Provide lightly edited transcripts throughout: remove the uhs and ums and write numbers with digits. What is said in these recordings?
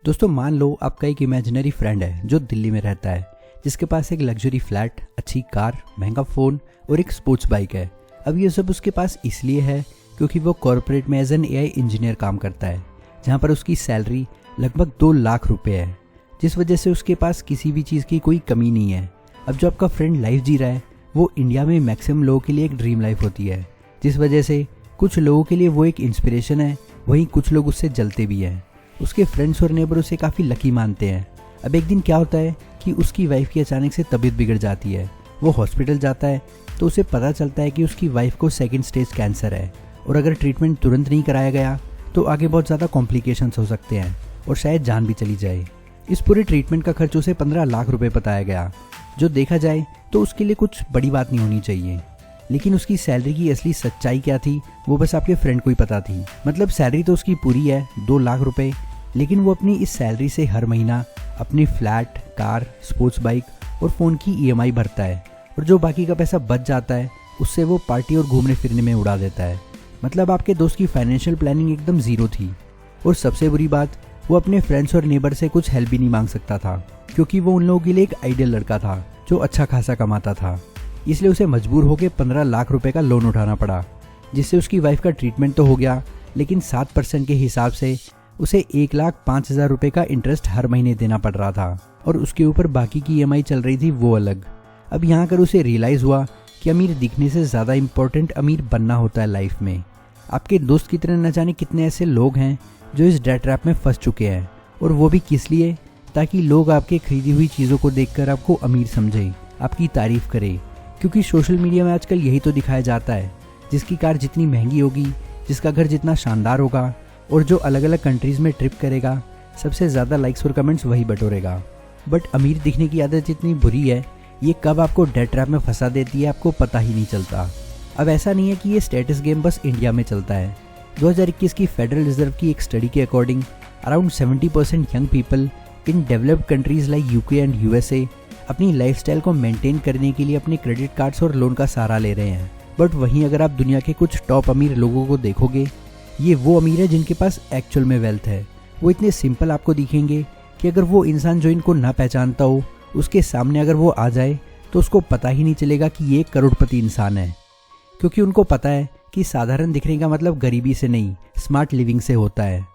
दोस्तों मान लो आपका एक इमेजिनरी फ्रेंड है जो दिल्ली में रहता है, जिसके पास एक लग्जरी फ्लैट, अच्छी कार, महंगा फ़ोन और एक स्पोर्ट्स बाइक है। अब ये सब उसके पास इसलिए है क्योंकि वो कॉर्पोरेट में एज एन एआई इंजीनियर काम करता है, जहाँ पर उसकी सैलरी लगभग 2 लाख रुपए है, जिस वजह से उसके पास किसी भी चीज़ की कोई कमी नहीं है। अब जो आपका फ्रेंड लाइफ जी रहा है वो इंडिया में मैक्सिमम लोगों के लिए एक ड्रीम लाइफ होती है, जिस वजह से कुछ लोगों के लिए वो एक इंस्पिरेशन है, वहीं कुछ लोग उससे जलते भी हैं। उसके फ्रेंड्स और नेबर उसे काफ़ी लकी मानते हैं। अब एक दिन क्या होता है कि उसकी वाइफ की अचानक से तबीयत बिगड़ जाती है। वो हॉस्पिटल जाता है तो उसे पता चलता है कि उसकी वाइफ को 2nd स्टेज कैंसर है और अगर ट्रीटमेंट तुरंत नहीं कराया गया तो आगे बहुत ज़्यादा कॉम्प्लिकेशंस हो सकते हैं और शायद जान भी चली जाए। इस पूरे ट्रीटमेंट का खर्च उसे 15 लाख रुपए बताया गया, जो देखा जाए तो उसके लिए कुछ बड़ी बात नहीं होनी चाहिए। लेकिन उसकी सैलरी की असली सच्चाई क्या थी वो बस आपके फ्रेंड को ही पता थी। मतलब सैलरी तो उसकी पूरी है 2 लाख रुपए, लेकिन वो अपनी इस सैलरी से हर महीना अपनी फ्लैट, कार, स्पोर्ट्स बाइक और फ़ोन की ईएमआई भरता है और जो बाकी का पैसा बच जाता है उससे वो पार्टी और घूमने फिरने में उड़ा देता है। मतलब आपके दोस्त की फाइनेंशियल प्लानिंग एकदम ज़ीरो थी। और सबसे बुरी बात, वो अपने फ्रेंड्स और नेबर से कुछ हेल्प भी नहीं मांग सकता था क्योंकि वो उन लोगों के लिए एक आइडियल लड़का था जो अच्छा खासा कमाता था। इसलिए उसे मजबूर होकर 15 लाख रुपए का लोन उठाना पड़ा, जिससे उसकी वाइफ का ट्रीटमेंट तो हो गया, लेकिन 7% के हिसाब से उसे 1,05,000 रुपए का इंटरेस्ट हर महीने देना पड़ रहा था और उसके ऊपर बाकी की ईएमआई चल रही थी वो अलग। अब यहाँ कर उसे रियलाइज़ हुआ कि अमीर दिखने से ज़्यादा इम्पोर्टेंट अमीर बनना होता है लाइफ में। आपके दोस्त की तरह न जाने कितने ऐसे लोग हैं जो इस डेट ट्रैप में फंस चुके हैं, और वो भी किस लिए? ताकि लोग आपके खरीदी हुई चीज़ों को देखकर आपको अमीर समझें, आपकी तारीफ़ करें। क्योंकि सोशल मीडिया में आजकल यही तो दिखाया जाता है, जिसकी कार जितनी महंगी होगी, जिसका घर जितना शानदार होगा और जो अलग अलग कंट्रीज़ में ट्रिप करेगा, सबसे ज़्यादा लाइक्स और कमेंट्स वही बटोरेगा। बट अमीर दिखने की आदत इतनी बुरी है, ये कब आपको डेट ट्रैप में फंसा देती है आपको पता ही नहीं चलता। अब ऐसा नहीं है कि ये स्टेटस गेम बस इंडिया में चलता है। 2021 की फेडरल रिजर्व की एक स्टडी के according around 70% young people in developed countries like UK and USA अपनी लाइफस्टाइल को मेंटेन करने के लिए अपने क्रेडिट कार्ड्स और लोन का सहारा ले रहे हैं। बट वहीं अगर आप दुनिया के कुछ टॉप अमीर लोगों को देखोगे, ये वो अमीर है जिनके पास एक्चुअल में वेल्थ है। वो इतने सिंपल आपको दिखेंगे कि अगर वो इंसान जो इनको ना पहचानता हो उसके सामने अगर वो आ जाए तो उसको पता ही नहीं चलेगा कि ये एक करोड़पति इंसान है, क्योंकि उनको पता है कि साधारण दिखने का मतलब गरीबी से नहीं, स्मार्ट लिविंग से होता है।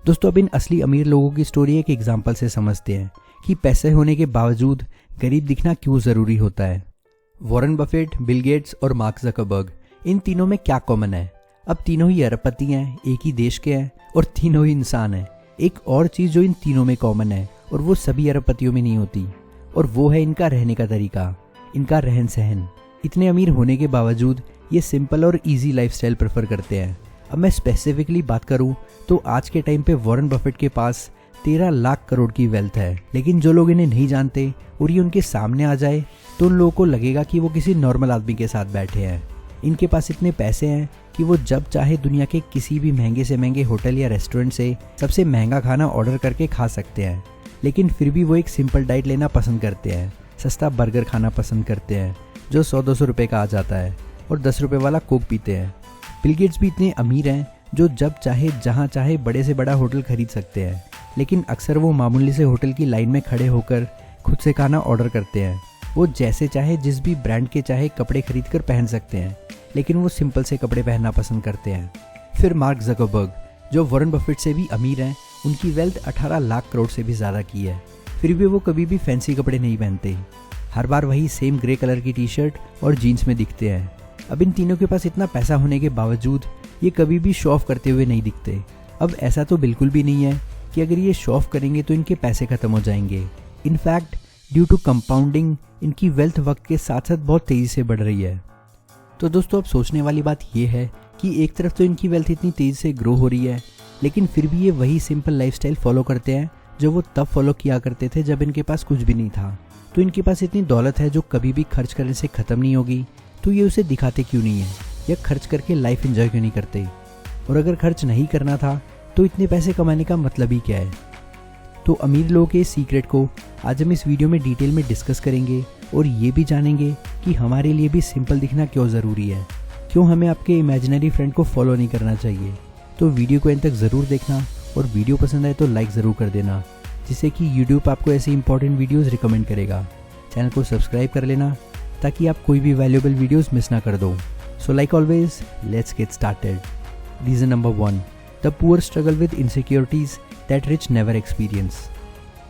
दोस्तों अब इन असली अमीर लोगों की स्टोरी एक एग्जाम्पल से समझते हैं कि पैसे होने के बावजूद गरीब दिखना क्यों ज़रूरी होता है। वॉरेन बफेट, बिल गेट्स और मार्क ज़करबर्ग, इन तीनों में क्या कॉमन है? अब तीनों ही अरबपति हैं, एक ही देश के हैं और तीनों ही इंसान हैं। एक और चीज़ जो इन तीनों में कॉमन है और वो सभी अरबपतियों में नहीं होती, और वो है इनका रहने का तरीका, इनका रहन सहन। इतने अमीर होने के बावजूद ये सिंपल और ईजी लाइफस्टाइल प्रेफर करते हैं। अब मैं स्पेसिफिकली बात करूँ तो आज के टाइम पे वॉरेन बफेट के पास 13 लाख करोड़ की वेल्थ है, लेकिन जो लोग इन्हें नहीं जानते और ये उनके सामने आ जाए तो उन लोगों को लगेगा कि वो किसी नॉर्मल आदमी के साथ बैठे हैं। इनके पास इतने पैसे हैं कि वो जब चाहे दुनिया के किसी भी महंगे से महंगे होटल या रेस्टोरेंट से सबसे महंगा खाना ऑर्डर करके खा सकते हैं, लेकिन फिर भी वो एक सिंपल डाइट लेना पसंद करते हैं, सस्ता बर्गर खाना पसंद करते हैं जो 100-200 रुपये का आ जाता है, और 10 रुपये वाला कोक पीते हैं। बिल गेट्स भी इतने अमीर हैं जो जब चाहे जहाँ चाहे बड़े से बड़ा होटल खरीद सकते हैं, लेकिन अक्सर वो मामूली से होटल की लाइन में खड़े होकर खुद से खाना ऑर्डर करते हैं। वो जैसे चाहे जिस भी ब्रांड के चाहे कपड़े खरीद कर पहन सकते हैं, लेकिन वो सिंपल से कपड़े पहनना पसंद करते हैं। फिर मार्क ज़करबर्ग, जो वॉरेन बफेट से भी अमीर हैं, उनकी वेल्थ 18 लाख करोड़ से भी ज़्यादा की है, फिर भी वो कभी भी फैंसी कपड़े नहीं पहनते। हर बार वही सेम ग्रे कलर की टी शर्ट और जीन्स में दिखते हैं। अब इन तीनों के पास इतना पैसा होने के बावजूद ये कभी भी शो ऑफ करते हुए नहीं दिखते। अब ऐसा तो बिल्कुल भी नहीं है कि अगर ये शो ऑफ करेंगे तो इनके पैसे खत्म हो जाएंगे। इनफैक्ट ड्यू टू कंपाउंडिंग इनकी वेल्थ वक्त के साथ साथ बहुत तेज़ी से बढ़ रही है। तो दोस्तों अब सोचने वाली बात ये है कि एक तरफ तो इनकी वेल्थ इतनी तेज़ी से ग्रो हो रही है, लेकिन फिर भी ये वही सिंपल लाइफस्टाइल फॉलो करते हैं जो वो तब फॉलो किया करते थे जब इनके पास कुछ भी नहीं था। तो इनके पास इतनी दौलत है जो कभी भी खर्च करने से ख़त्म नहीं होगी, तो ये उसे दिखाते क्यों नहीं है, या खर्च करके लाइफ एंजॉय क्यों नहीं करते? और अगर खर्च नहीं करना था तो इतने पैसे कमाने का मतलब ही क्या है? तो अमीर लोगों के सीक्रेट को आज हम इस वीडियो में डिटेल में डिस्कस करेंगे और ये भी जानेंगे कि हमारे लिए भी सिंपल दिखना क्यों ज़रूरी है, क्यों हमें आपके इमेजिनरी फ्रेंड को फॉलो नहीं करना चाहिए। तो वीडियो को एंड तक ज़रूर देखना और वीडियो पसंद आए तो लाइक ज़रूर कर देना। जिससे कि यूट्यूब आपको ऐसे इंपॉर्टेंट वीडियोस रिकमेंड करेगा। चैनल को सब्सक्राइब कर लेना ताकि आप कोई भी वैल्यूएबल वीडियोस मिस ना कर दो। So like always, let's get started. Reason number 1, the poor struggle with insecurities that rich never experience.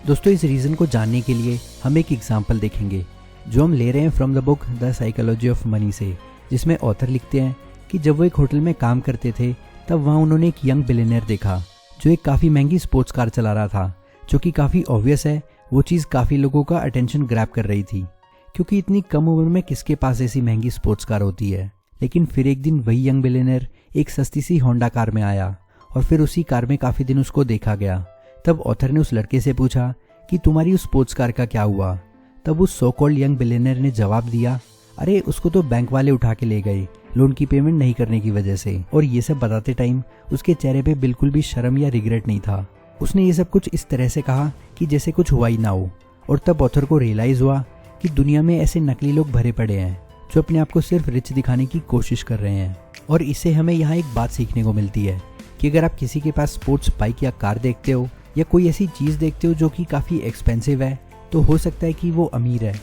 दोस्तों, इस रीज़न को जानने के लिए हम एक एग्जाम्पल देखेंगे जो हम ले रहे हैं from the book the psychology of money से, जिसमें ऑथर लिखते हैं कि जब वो एक होटल में काम करते थे तब वहाँ उन्होंने एक यंग बिलियनियर देखा जो एक काफ़ी महंगी स्पोर्ट्स कार चला रहा था, जो कि काफ़ी ऑब्वियस है वो चीज़ काफ़ी लोगों का अटेंशन ग्रैब कर रही थी, क्योंकि इतनी कम उम्र में किसके पास ऐसी महंगी स्पोर्ट्स कार होती है। लेकिन फिर एक दिन वही यंग बिलियनियर एक सस्ती सी होंडा कार में आया और फिर उसी कार में काफ़ी दिन उसको देखा गया। तब ऑथर ने उस लड़के से पूछा कि तुम्हारी उस स्पोर्ट्स कार का क्या हुआ। तब उस सो कॉल्ड यंग बिलियनियर ने जवाब दिया, अरे उसको तो बैंक वाले उठा के ले गए लोन की पेमेंट नहीं करने की वजह से। और ये सब बताते टाइम उसके चेहरे पे बिल्कुल भी शर्म या रिग्रेट नहीं था। उसने ये सब कुछ इस तरह से कहा कि जैसे कुछ हुआ ही ना हो। और तब ऑथर को रियलाइज़ हुआ कि दुनिया में ऐसे नकली लोग भरे पड़े हैं जो अपने आप को सिर्फ रिच दिखाने की कोशिश कर रहे हैं। और इससे हमें यहाँ एक बात सीखने को मिलती है कि अगर आप किसी के पास स्पोर्ट्स बाइक या कार देखते हो या कोई ऐसी चीज़ देखते हो जो कि काफ़ी एक्सपेंसिव है, तो हो सकता है कि वो अमीर है,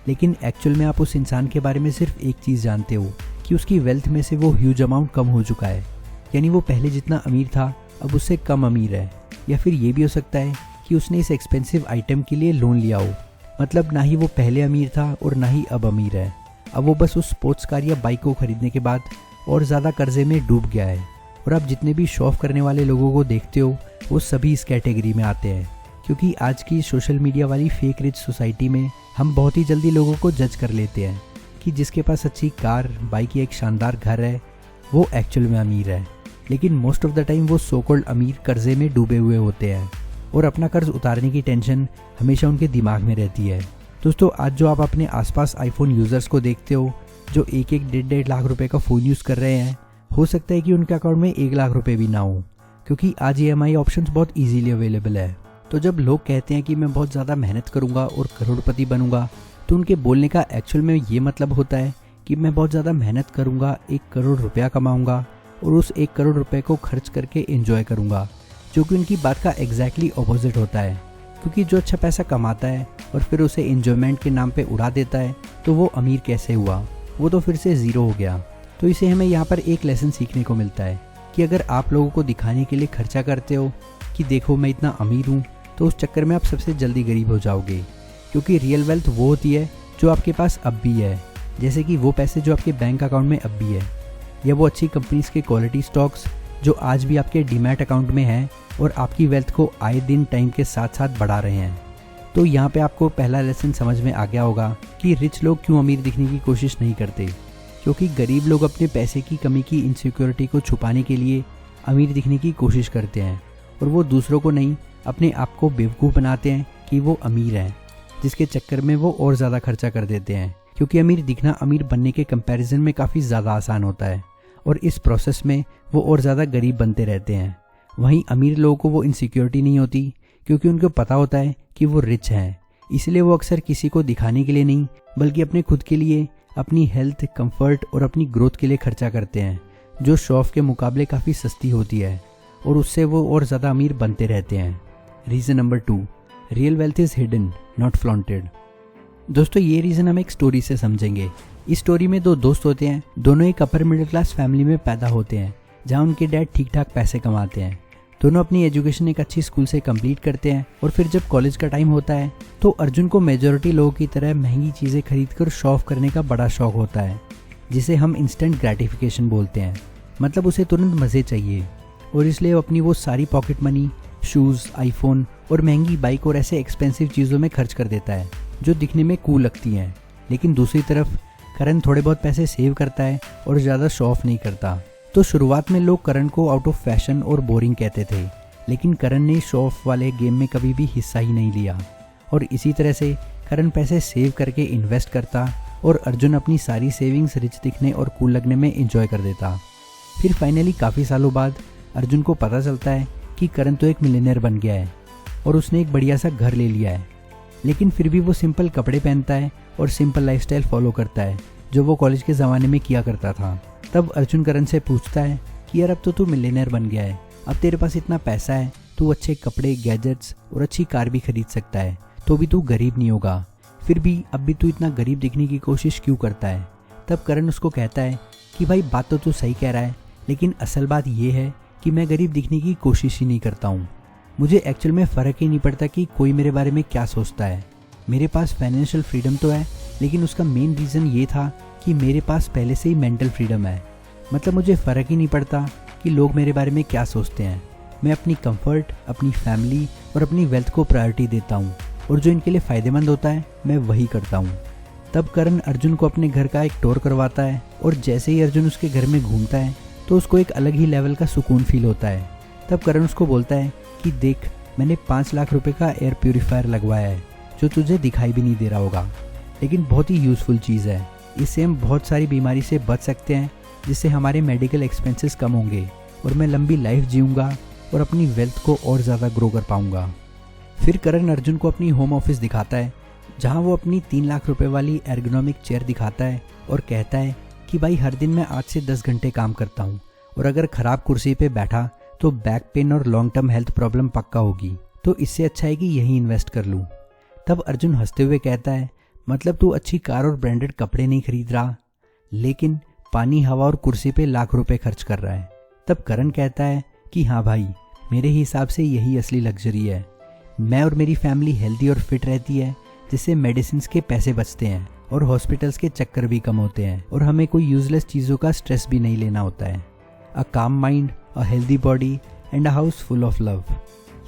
लेकिन एक्चुअल में आप उस इंसान के बारे में सिर्फ एक चीज़ जानते हो कि उसकी वेल्थ में से वो ह्यूज अमाउंट कम हो चुका है, यानी वो पहले जितना अमीर था अब उससे कम अमीर है। या फिर ये भी हो सकता है कि उसने इस एक्सपेंसिव आइटम के लिए लोन लिया हो, मतलब ना ही वो पहले अमीर था और ना ही अब अमीर है। अब वो बस उस स्पोर्ट्स कार या बाइक को खरीदने के बाद और ज़्यादा कर्जे में डूब गया है। और आप जितने भी शो ऑफ करने वाले लोगों को देखते हो वो सभी इस कैटेगरी में आते हैं, क्योंकि आज की सोशल मीडिया वाली फेक रिच सोसाइटी में हम बहुत ही जल्दी लोगों को जज कर लेते हैं कि जिसके पास अच्छी कार, बाइक या एक शानदार घर है वो एक्चुअल में अमीर है। लेकिन मोस्ट ऑफ द टाइम वो सो कॉल्ड अमीर कर्जे में डूबे हुए होते हैं और अपना कर्ज उतारने की टेंशन हमेशा उनके दिमाग में रहती है। दोस्तों, आज जो आप अपने आसपास आईफोन यूज़र्स को देखते हो जो 1-1, 1.5 लाख रुपए का फ़ोन यूज़ कर रहे हैं, हो सकता है कि उनके अकाउंट में 1 लाख रुपए भी ना हो, क्योंकि आज EMI ऑप्शंस बहुत ईजीली अवेलेबल है। तो जब लोग कहते हैं कि मैं बहुत ज़्यादा मेहनत करूँगा और करोड़पति बनूंगा, तो उनके बोलने का एक्चुअल में ये मतलब होता है कि मैं बहुत ज़्यादा मेहनत करूँगा, 1 करोड़ रुपया कमाऊँगा और उस 1 करोड़ रुपए को खर्च करके एंजॉय करूँगा, जो कि उनकी बात का एग्जैक्टली ऑपोजिट होता है। क्योंकि जो अच्छा पैसा कमाता है और फिर उसे एंजॉयमेंट के नाम पे उड़ा देता है, तो वो अमीर कैसे हुआ, वो तो फिर से ज़ीरो हो गया। तो इसे हमें यहाँ पर एक लेसन सीखने को मिलता है कि अगर आप लोगों को दिखाने के लिए खर्चा करते हो कि देखो मैं इतना अमीर हूँ, तो उस चक्कर में आप सबसे जल्दी गरीब हो जाओगे। क्योंकि रियल वेल्थ वो होती है जो आपके पास अब भी है, जैसे कि वो पैसे जो आपके बैंक अकाउंट में अब भी है, या वो अच्छी कंपनीज के क्वालिटी स्टॉक्स जो आज भी आपके डीमैट अकाउंट में हैं और आपकी वेल्थ को आए दिन टाइम के साथ साथ बढ़ा रहे हैं। तो यहाँ पे आपको पहला लेसन समझ में आ गया होगा कि रिच लोग क्यों अमीर दिखने की कोशिश नहीं करते, क्योंकि गरीब लोग अपने पैसे की कमी की इनसिक्योरिटी को छुपाने के लिए अमीर दिखने की कोशिश करते हैं और वो दूसरों को नहीं अपने आप को बेवकूफ़ बनाते हैं कि वो अमीर हैं, जिसके चक्कर में वो और ज़्यादा खर्चा कर देते हैं। क्योंकि अमीर दिखना अमीर बनने के कंपैरिजन में काफ़ी ज़्यादा आसान होता है और इस प्रोसेस में वो और ज़्यादा गरीब बनते रहते हैं। वहीं अमीर लोगों को वो इनसिक्योरिटी नहीं होती, क्योंकि उनको पता होता है कि वो रिच हैं, इसलिए वो अक्सर किसी को दिखाने के लिए नहीं बल्कि अपने खुद के लिए, अपनी हेल्थ, कंफर्ट और अपनी ग्रोथ के लिए खर्चा करते हैं, जो शो ऑफ के मुकाबले काफ़ी सस्ती होती है और उससे वो और ज़्यादा अमीर बनते रहते हैं। Reason number 2, real wealth is hidden not flaunted. दोस्तों, ये रीज़न हम एक स्टोरी से समझेंगे। इस स्टोरी में 2 दोस्त होते हैं, दोनों एक अपर मिडिल क्लास फैमिली में पैदा होते हैं जहाँ उनके डैड ठीक ठाक पैसे कमाते हैं। दोनों अपनी एजुकेशन एक अच्छी स्कूल से कंप्लीट करते हैं और फिर जब कॉलेज का टाइम होता है तो अर्जुन को मेजॉरिटी लोगों की तरह महंगी चीज़ें खरीदकर शो ऑफ करने का बड़ा शौक होता है, जिसे हम इंस्टेंट ग्रेटिफिकेशन बोलते हैं। मतलब उसे तुरंत मज़े चाहिए और इसलिए वो अपनी वो सारी पॉकेट मनी शूज़, आईफोन और महंगी बाइक और ऐसे एक्सपेंसिव चीज़ों में खर्च कर देता है जो दिखने में कूल लगती हैं। लेकिन दूसरी तरफ करण थोड़े बहुत पैसे सेव करता है और ज़्यादा शो ऑफ नहीं करता। तो शुरुआत में लोग करण को आउट ऑफ फैशन और बोरिंग कहते थे, लेकिन करण ने शो ऑफ वाले गेम में कभी भी हिस्सा ही नहीं लिया। और इसी तरह से करण पैसे सेव करके इन्वेस्ट करता और अर्जुन अपनी सारी सेविंग्स रिच दिखने और कूल लगने में एंजॉय कर देता। फिर फाइनली काफ़ी सालों बाद अर्जुन को पता चलता है कि करण तो एक मिलियनेयर बन गया है और उसने एक बढ़िया सा घर ले लिया है, लेकिन फिर भी वो सिंपल कपड़े पहनता है और सिंपल लाइफस्टाइल फॉलो करता है जो वो कॉलेज के ज़माने में किया करता था। तब अर्जुन करण से पूछता है कि यार अब तो तू मिलियनेयर बन गया है, अब तेरे पास इतना पैसा है, तू अच्छे कपड़े, गैजेट्स और अच्छी कार भी खरीद सकता है, तो भी तू गरीब नहीं होगा। फिर भी अब भी तू इतना गरीब दिखने की कोशिश क्यों करता है? तब करण उसको कहता है कि भाई बात तो तू सही कह रहा है, लेकिन असल बात ये है कि मैं गरीब दिखने की कोशिश ही नहीं करता हूँ। मुझे एक्चुअल में फ़र्क ही नहीं पड़ता कि कोई मेरे बारे में क्या सोचता है। मेरे पास फाइनेंशियल फ्रीडम तो है, लेकिन उसका मेन रीज़न ये था कि मेरे पास पहले से ही मेंटल फ्रीडम है। मतलब मुझे फ़र्क ही नहीं पड़ता कि लोग मेरे बारे में क्या सोचते हैं। मैं अपनी कंफर्ट, अपनी फैमिली और अपनी वेल्थ को प्रायोरिटी देता हूँ, और जो इनके लिए फ़ायदेमंद होता है मैं वही करता हूँ। तब करण अर्जुन को अपने घर का एक टूर करवाता है, और जैसे ही अर्जुन उसके घर में घूमता है तो उसको एक अलग ही लेवल का सुकून फील होता है। तब करण उसको बोलता है कि देख, मैंने 5 लाख रुपए का एयर प्यूरीफायर लगवाया है, जो तुझे दिखाई भी नहीं दे रहा होगा, लेकिन बहुत ही यूज़फुल चीज़ है। इससे हम बहुत सारी बीमारी से बच सकते हैं, जिससे हमारे मेडिकल एक्सपेंसेस कम होंगे, और मैं लंबी लाइफ जीऊँगा और अपनी वेल्थ को और ज़्यादा ग्रो कर पाऊँगा। फिर करण अर्जुन को अपनी होम ऑफिस दिखाता है, जहाँ वो अपनी 3 लाख रुपए वाली एर्गोनॉमिक चेयर दिखाता है और कहता है कि भाई हर दिन मैं 8 से 10 घंटे काम करता हूँ, और अगर ख़राब कुर्सी पे बैठा तो बैक पेन और लॉन्ग टर्म हेल्थ प्रॉब्लम पक्का होगी, तो इससे अच्छा है कि यहीं इन्वेस्ट कर लूँ। तब अर्जुन हंसते हुए कहता है, मतलब तू अच्छी कार और ब्रांडेड कपड़े नहीं खरीद रहा, लेकिन पानी, हवा और कुर्सी पे लाख रुपए खर्च कर रहा है। तब करण कहता है कि हाँ भाई, मेरे हिसाब से यही असली लग्जरी है। मैं और मेरी फैमिली हेल्दी और फिट रहती है, जिससे मेडिसिन के पैसे बचते हैं और हॉस्पिटल्स के चक्कर भी कम होते हैं, और हमें कोई यूजलेस चीज़ों का स्ट्रेस भी नहीं लेना होता है। A calm mind, a healthy body and a house full of love,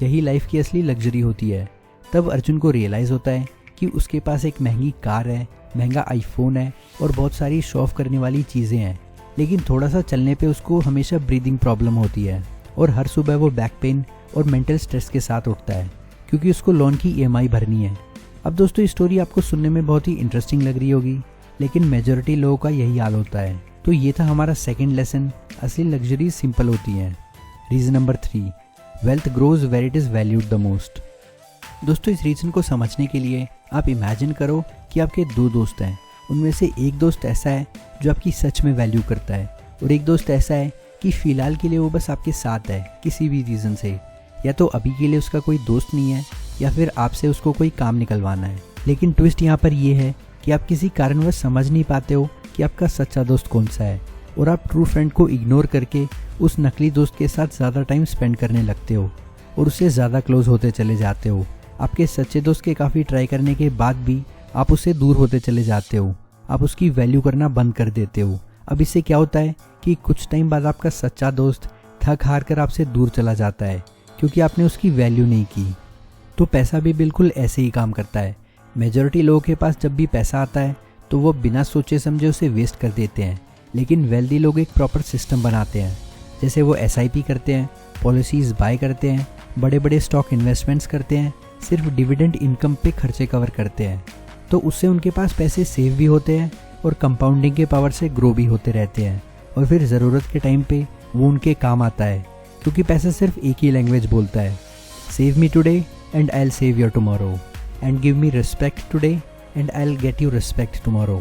यही लाइफ की असली लग्जरी होती है। तब अर्जुन को रियलाइज़ होता है कि उसके पास एक महंगी कार है, महंगा आईफोन है और बहुत सारी शो ऑफ करने वाली चीज़ें हैं, लेकिन थोड़ा सा चलने पे उसको हमेशा ब्रीदिंग प्रॉब्लम होती है, और हर सुबह वो बैक पेन और मेंटल स्ट्रेस के साथ उठता है, क्योंकि उसको लोन की EMI भरनी है। अब दोस्तों, ये स्टोरी आपको सुनने में बहुत ही इंटरेस्टिंग लग रही होगी, लेकिन मेजॉरिटी लोगों का यही हाल होता है। तो ये था हमारा सेकंड लेसन, असली लग्जरी सिंपल होती है। Reason number 3, wealth grows where it is valued the most. दोस्तों, इस रीज़न को समझने के लिए आप इमेजिन करो कि आपके 2 दोस्त हैं। उनमें से एक दोस्त ऐसा है जो आपकी सच में वैल्यू करता है, और एक दोस्त ऐसा है कि फ़िलहाल के लिए वो बस आपके साथ है किसी भी रीज़न से। या तो अभी के लिए उसका कोई दोस्त नहीं है, या फिर आपसे उसको कोई काम निकलवाना है। लेकिन ट्विस्ट यहाँ पर ये है कि आप किसी कारणवश समझ नहीं पाते हो कि आपका सच्चा दोस्त कौन सा है, और आप ट्रू फ्रेंड को इग्नोर करके उस नकली दोस्त के साथ ज़्यादा टाइम स्पेंड करने लगते हो, और उससे ज़्यादा क्लोज होते चले जाते हो। आपके सच्चे दोस्त के काफ़ी ट्राई करने के बाद भी आप उससे दूर होते चले जाते हो, आप उसकी वैल्यू करना बंद कर देते हो। अब इससे क्या होता है कि कुछ टाइम बाद आपका सच्चा दोस्त थक हार कर आपसे दूर चला जाता है, क्योंकि आपने उसकी वैल्यू नहीं की। तो पैसा भी बिल्कुल ऐसे ही काम करता है। मेजॉरिटी लोगों के पास जब भी पैसा आता है तो वो बिना सोचे समझे उसे वेस्ट कर देते हैं, लेकिन वेल्दी लोग एक प्रॉपर सिस्टम बनाते हैं। जैसे वो SIP करते हैं, पॉलिसीज़ बाय करते हैं, बड़े बड़े स्टॉक इन्वेस्टमेंट्स करते हैं, सिर्फ डिविडेंड इनकम पे खर्चे कवर करते हैं। तो उससे उनके पास पैसे सेव भी होते हैं और कंपाउंडिंग के पावर से ग्रो भी होते रहते हैं, और फिर ज़रूरत के टाइम पे वो उनके काम आता है, क्योंकि पैसा सिर्फ एक ही लैंग्वेज बोलता है, save me today and I will save your tomorrow, and give me respect today and I will get you respect tomorrow.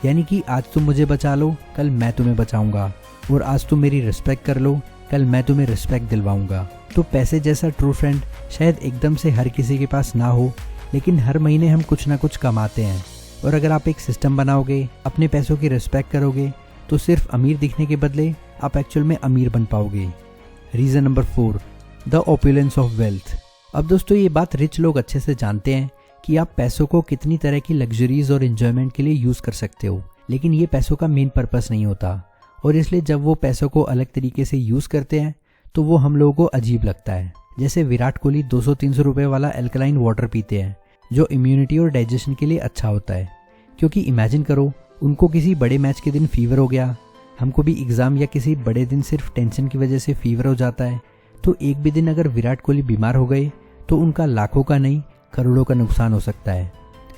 यानी कि आज तुम मुझे बचा लो, कल मैं तुम्हें बचाऊंगा, और आज तुम मेरी रिस्पेक्ट कर लो, कल मैं तुम्हें रिस्पेक्ट दिलवाऊंगा। तो पैसे जैसा ट्रू फ्रेंड शायद एकदम से हर किसी के पास ना हो, लेकिन हर महीने हम कुछ ना कुछ कमाते हैं, और अगर आप एक सिस्टम बनाओगे, अपने पैसों की रिस्पेक्ट करोगे, तो सिर्फ अमीर दिखने के बदले आप एक्चुअल में अमीर बन पाओगे। Reason number 4, the opulence of wealth. अब दोस्तों, ये बात रिच लोग अच्छे से जानते हैं कि आप पैसों को कितनी तरह की लग्जरीज और एंजॉयमेंट के लिए यूज़ कर सकते हो, लेकिन ये पैसों का मेन पर्पस नहीं होता, और इसलिए जब वो पैसों को अलग तरीके से यूज़ करते हैं तो वो हम लोगों को अजीब लगता है। जैसे विराट कोहली 200-300 रुपये वाला एल्कलाइन वाटर पीते हैं, जो इम्यूनिटी और डाइजेशन के लिए अच्छा होता है। क्योंकि इमेजिन करो, उनको किसी बड़े मैच के दिन फीवर हो गया, हमको भी एग्ज़ाम या किसी बड़े दिन सिर्फ टेंशन की वजह से फीवर हो जाता है, तो एक भी दिन अगर विराट कोहली बीमार हो गए तो उनका लाखों का नहीं करोड़ों का नुकसान हो सकता है।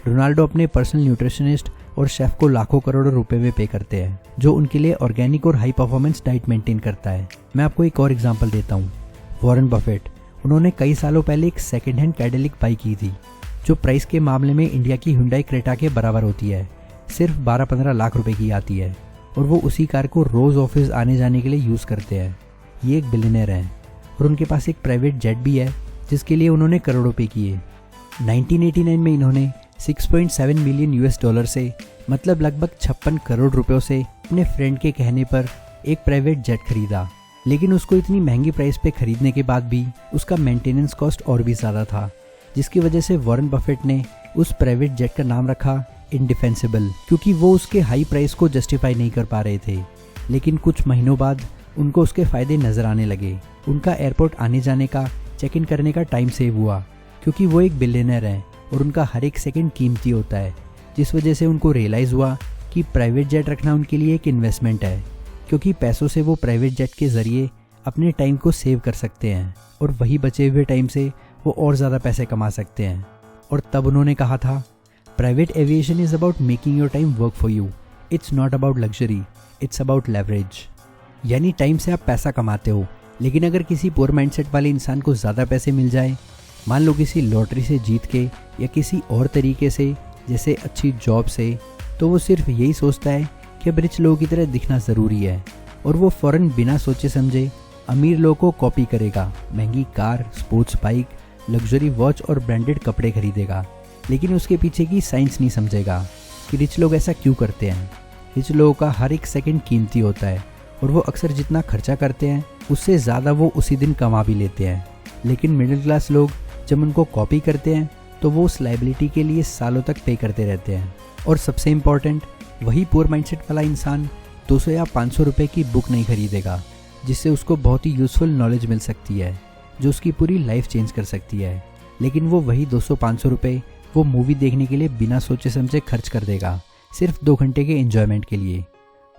रोनाल्डो अपने पर्सनल न्यूट्रिशनिस्ट और शेफ़ को लाखों करोड़ों रुपए में पे करते हैं, जो उनके लिए ऑर्गेनिक और हाई परफॉर्मेंस डाइट मेंटेन करता है। मैं आपको एक और एग्जांपल देता हूँ, वॉरेन बफेट। उन्होंने कई सालों पहले एक सेकेंड हैंड कैडिलिक बाइक की थी, जो प्राइस के मामले में इंडिया की हुंडई क्रेटा के बराबर होती है, सिर्फ 12-15 लाख रुपए की आती है, और वो उसी कार को रोज़ ऑफिस आने जाने के लिए यूज़ करते हैं। ये एक बिलियनर हैं। और उनके पास एक प्राइवेट जेट भी है जिसके लिए उन्होंने करोड़ों पे किए। 1989 में इन्होंने 6.7 मिलियन यूएस डॉलर से मतलब लगभग 56 करोड़ रुपयों से अपने फ्रेंड के कहने पर एक प्राइवेट जेट खरीदा। लेकिन उसको इतनी महंगी प्राइस पे खरीदने के बाद भी उसका मेंटेनेंस कॉस्ट और भी ज़्यादा था, जिसकी वजह से वॉरेन बफेट ने उस प्राइवेट जेट का नाम रखा इंडिफेंसिबल, क्योंकि वो उसके हाई प्राइस को जस्टिफाई नहीं कर पा रहे थे। लेकिन कुछ महीनों बाद उनको उसके फ़ायदे नज़र आने लगे। उनका एयरपोर्ट आने जाने का, चेक इन करने का टाइम सेव हुआ, क्योंकि वो एक बिलियनर हैं और उनका हर एक सेकंड कीमती होता है, जिस वजह से उनको रियलाइज़ हुआ कि प्राइवेट जेट रखना उनके लिए एक इन्वेस्टमेंट है, क्योंकि पैसों से वो प्राइवेट जेट के ज़रिए अपने टाइम को सेव कर सकते हैं और वही बचे हुए टाइम से वो और ज़्यादा पैसे कमा सकते हैं। और तब उन्होंने कहा था, private aviation is about making your time work for you, it's not about luxury, it's about leverage. यानी टाइम से आप पैसा कमाते हो, लेकिन अगर किसी पुअर माइंडसेट वाले इंसान को ज़्यादा पैसे मिल जाए, मान लो किसी लॉटरी से जीत के या किसी और तरीके से, जैसे अच्छी जॉब से, तो वो सिर्फ यही सोचता है कि अब रिच लोगों की तरह दिखना ज़रूरी है और वो फ़ौरन बिना सोचे समझे अमीर लोगों को कॉपी करेगा, महंगी car, sports bike, luxury watch और ब्रांडेड कपड़े खरीदेगा। लेकिन उसके पीछे की साइंस नहीं समझेगा कि रिच लोग ऐसा क्यों करते हैं। रिच लोगों का हर एक सेकंड कीमती होता है और वो अक्सर जितना खर्चा करते हैं उससे ज़्यादा वो उसी दिन कमा भी लेते हैं। लेकिन मिडिल क्लास लोग जब उनको कॉपी करते हैं तो वो उस लाइबिलिटी के लिए सालों तक पे करते रहते हैं। और सबसे इम्पॉर्टेंट, वही पुअर माइंडसेट वाला इंसान 200 या 500 रुपये की बुक नहीं खरीदेगा, जिससे उसको बहुत ही यूज़फुल नॉलेज मिल सकती है जो उसकी पूरी लाइफ चेंज कर सकती है। लेकिन वो वही 200-500 रुपये वो मूवी देखने के लिए बिना सोचे समझे खर्च कर देगा, सिर्फ 2 घंटे के एंजॉयमेंट के लिए।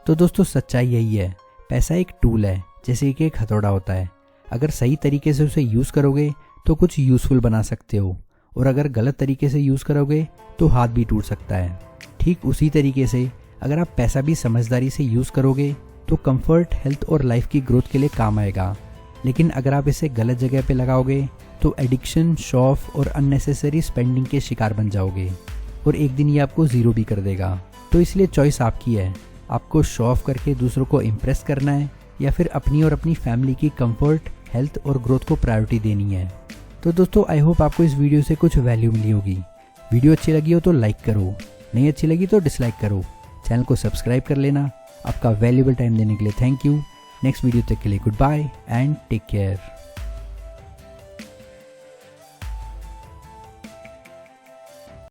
तो दोस्तों, सच्चाई यही है, पैसा एक टूल है, जैसे कि एक हथौड़ा होता है। अगर सही तरीके से उसे यूज़ करोगे तो कुछ यूज़फुल बना सकते हो, और अगर गलत तरीके से यूज़ करोगे तो हाथ भी टूट सकता है। ठीक उसी तरीके से अगर आप पैसा भी समझदारी से यूज़ करोगे तो कंफर्ट, हेल्थ और लाइफ की ग्रोथ के लिए काम आएगा। लेकिन अगर आप इसे गलत जगह पे लगाओगे तो एडिक्शन, शो ऑफ और अननेसेसरी स्पेंडिंग के शिकार बन जाओगे और एक दिन ये आपको ज़ीरो भी कर देगा। तो इसलिए चॉइस आपकी है, आपको शो ऑफ करके दूसरों को इम्प्रेस करना है या फिर अपनी और अपनी फैमिली की कंफर्ट, हेल्थ और ग्रोथ को प्रायोरिटी देनी है। तो दोस्तों, आई होप आपको इस वीडियो से कुछ वैल्यू मिली होगी। वीडियो अच्छी लगी हो तो लाइक करो, नहीं अच्छी लगी तो डिसलाइक करो। चैनल को सब्सक्राइब कर लेना। आपका वैल्यूएबल टाइम देने के लिए थैंक यू। नेक्स्ट वीडियो तक के लिए goodbye and take care.